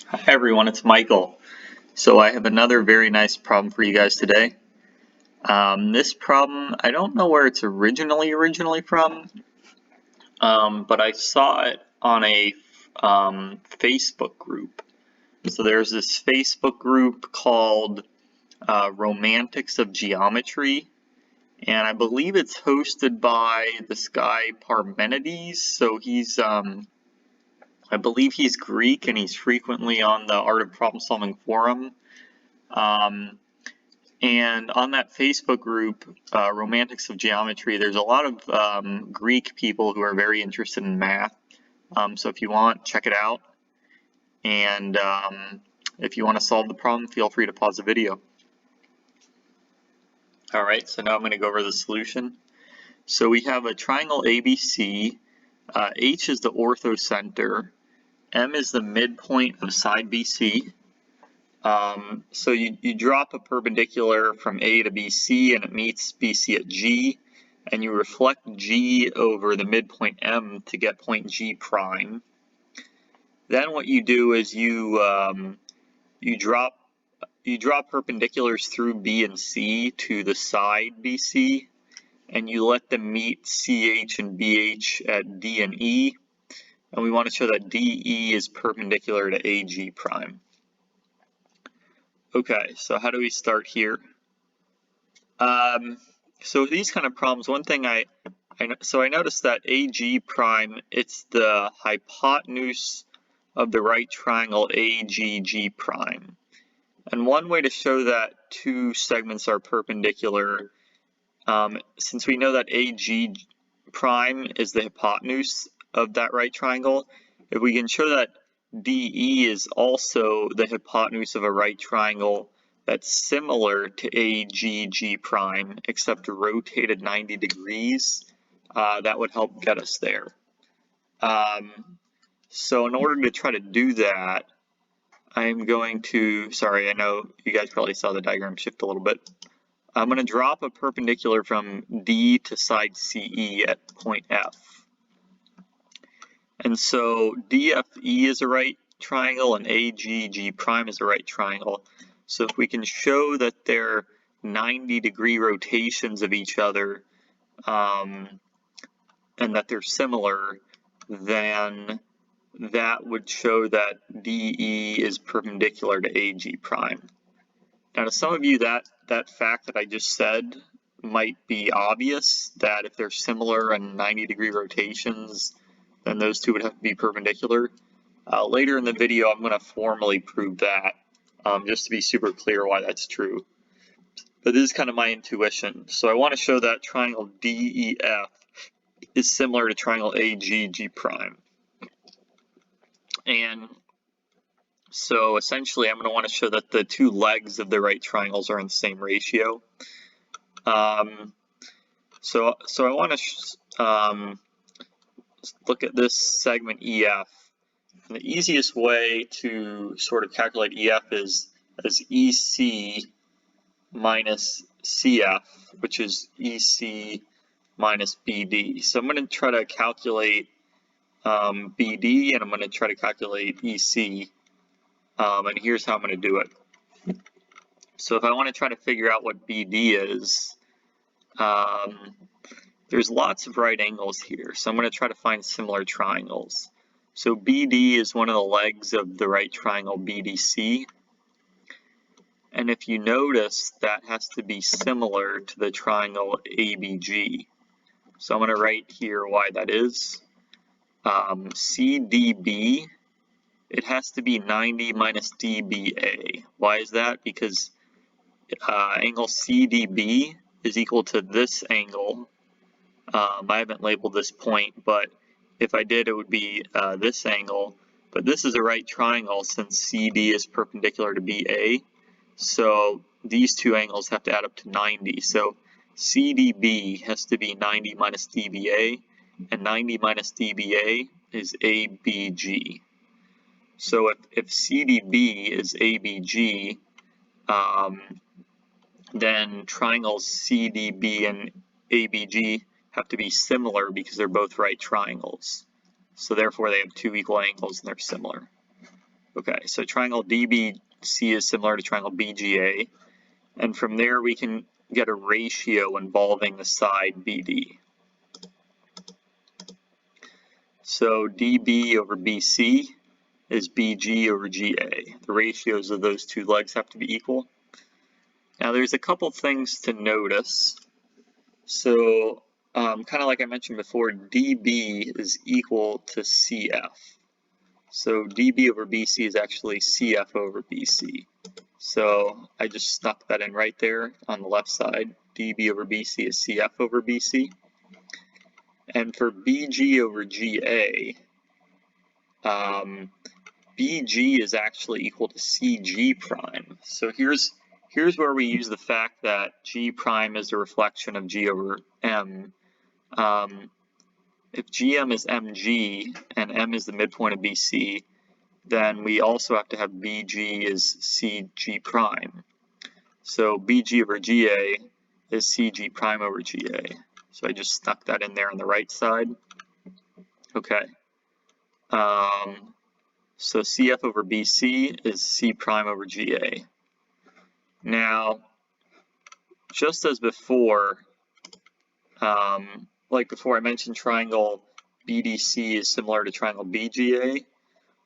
Hi everyone, it's Michael. So I have another very nice problem for you guys today. This problem, I don't know where it's originally from, but I saw it on a Facebook group. So there's this Facebook group called Romantics of Geometry, and I believe it's hosted by this guy Parmenides. So I believe he's Greek, and he's frequently on the Art of Problem Solving forum. And on that Facebook group, Romantics of Geometry, there's a lot of Greek people who are very interested in math. So if you want, check it out. And if you want to solve the problem, feel free to pause the video. All right, so now I'm going to go over the solution. So we have a triangle ABC. H is the orthocenter. M is the midpoint of side BC. So you drop a perpendicular from A to BC and it meets BC at G, and you reflect G over the midpoint M to get point G prime. Then what you do is you drop perpendiculars through B and C to the side BC, and you let them meet CH and BH at D and E, and we want to show that DE is perpendicular to AG prime. Okay, so how do we start here? So these kind of problems, one thing I noticed that AG prime, it's the hypotenuse of the right triangle AGG prime. And one way to show that two segments are perpendicular, since we know that AG prime is the hypotenuse of that right triangle, if we can show that DE is also the hypotenuse of a right triangle that's similar to AGG prime, except rotated 90 degrees, that would help get us there. So in order to try to do that, I'm going to, sorry, I know you guys probably saw the diagram shift a little bit. I'm going to drop a perpendicular from D to side CE at point F. And so DFE is a right triangle and AGG prime is a right triangle. So if we can show that they're 90-degree rotations of each other and that they're similar, then that would show that DE is perpendicular to AG prime. Now to some of you that fact that I just said might be obvious, that if they're similar and 90-degree rotations, then those two would have to be perpendicular. Later in the video, I'm going to formally prove that, just to be super clear why that's true. But this is kind of my intuition. So I want to show that triangle DEF is similar to triangle AGG prime. And so essentially, I'm going to want to show that the two legs of the right triangles are in the same ratio. So I want to look at this segment EF. And the easiest way to sort of calculate EF is as EC minus CF, which is EC minus BD. So I'm going to try to calculate BD, and I'm going to try to calculate EC, and here's how I'm going to do it. So if I want to try to figure out what BD is, there's lots of right angles here, so I'm going to try to find similar triangles. So BD is one of the legs of the right triangle BDC, and if you notice, that has to be similar to the triangle ABG. So I'm going to write here why that is. CDB, it has to be 90 minus DBA. Why is that? Because angle CDB is equal to this angle. I haven't labeled this point, but if I did, it would be this angle. But this is a right triangle since CD is perpendicular to BA. So these two angles have to add up to 90. So CDB has to be 90 minus DBA, and 90 minus DBA is ABG. So if CDB is ABG, then triangles CDB and ABG have to be similar because they're both right triangles. So therefore they have two equal angles and they're similar. Okay, so triangle DBC is similar to triangle BGA, and from there we can get a ratio involving the side BD. So DB over BC is BG over GA. The ratios of those two legs have to be equal. Now there's a couple things to notice. So kind of like I mentioned before, DB is equal to CF. So DB over BC is actually CF over BC. So I just stuck that in right there on the left side. DB over BC is CF over BC. And for BG over GA, BG is actually equal to CG prime. So here's where we use the fact that G prime is a reflection of G over M. If GM is MG and M is the midpoint of BC, then we also have to have BG is CG prime. So BG over GA is CG prime over GA. So I just stuck that in there on the right side. Okay. So CF over BC is C prime over GA. Now, just as before, like before I mentioned triangle BDC is similar to triangle BGA,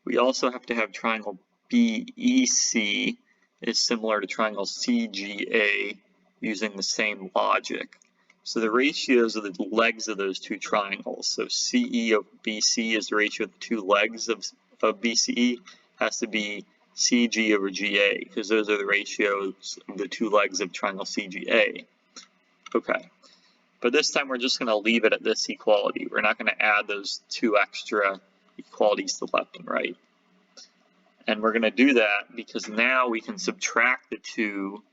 we also have to have triangle BEC is similar to triangle CGA using the same logic. So the ratios of the legs of those two triangles, so CE over BC is the ratio of the two legs of BCE, has to be CG over GA, because those are the ratios of the two legs of triangle CGA. Okay, but this time we're just going to leave it at this equality. We're not going to add those two extra equalities to left and right. And we're going to do that because now we can subtract the two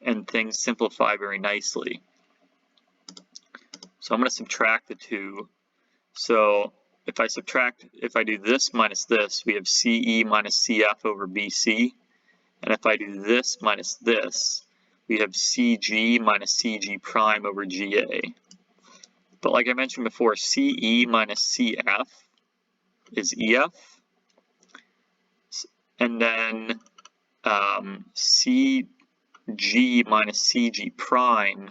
and things simplify very nicely. So I'm going to subtract the two. So if I do this minus this, we have CE minus CF over BC. And if I do this minus this, we have CG minus CG prime over GA. But like I mentioned before, CE minus CF is EF. And then CG minus CG prime,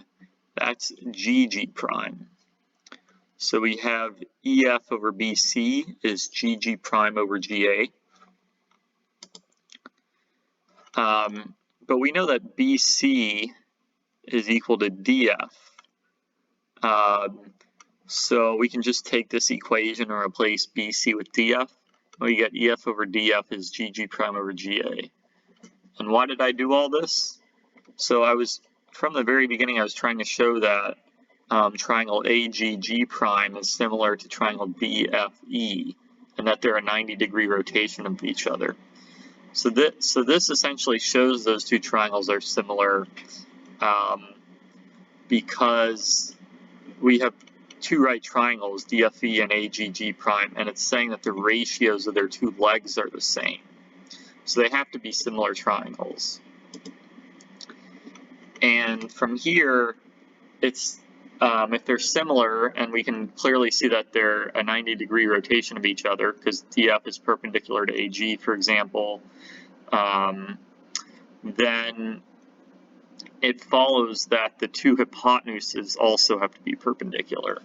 that's GG prime. So we have EF over BC is GG prime over GA. But we know that BC is equal to DF. So we can just take this equation and replace BC with DF. We get EF over DF is GG prime over GA. And why did I do all this? So from the very beginning, I was trying to show that triangle AGG prime is similar to triangle DFE, and that they're a 90-degree rotation of each other. So this essentially shows those two triangles are similar because we have two right triangles, DFE and AGG prime, and it's saying that the ratios of their two legs are the same. So they have to be similar triangles. And from here, it's if they're similar, and we can clearly see that they're a 90-degree rotation of each other, because DF is perpendicular to AG, for example, then it follows that the two hypotenuses also have to be perpendicular.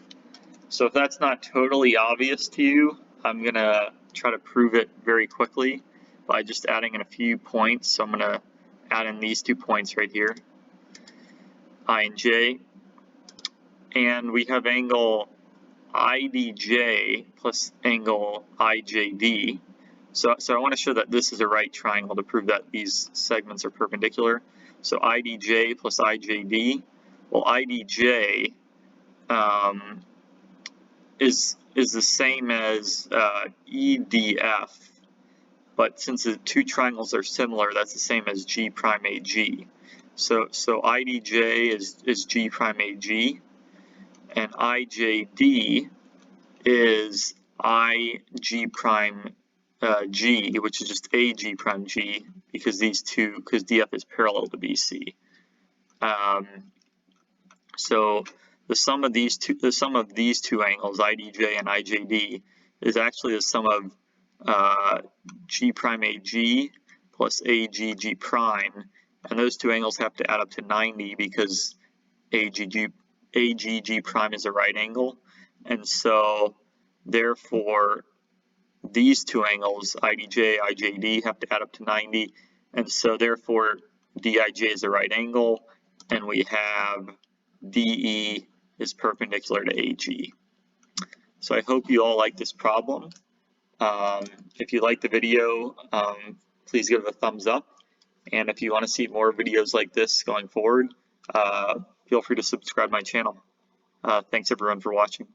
So if that's not totally obvious to you, I'm going to try to prove it very quickly by just adding in a few points. So I'm going to add in these 2 points right here, I and J. And we have angle IDJ plus angle IJD. So I want to show that this is a right triangle to prove that these segments are perpendicular. So IDJ plus IJD. Well, IDJ is the same as EDF, but since the two triangles are similar, that's the same as G prime AG. So IDJ is G prime AG, and IJD is IG prime G, which is just AG prime G, because because DF is parallel to BC. So the sum of these two angles, IDJ and IJD, is actually the sum of G prime AG plus AG G prime, and those two angles have to add up to 90 because AG G prime is a right angle, and so therefore these two angles, IDJ, IJD, have to add up to 90, and so therefore DIJ is a right angle, and we have DE is perpendicular to AG. So I hope you all like this problem. If you like the video, please give it a thumbs up. And if you want to see more videos like this going forward, feel free to subscribe to my channel. Thanks everyone for watching.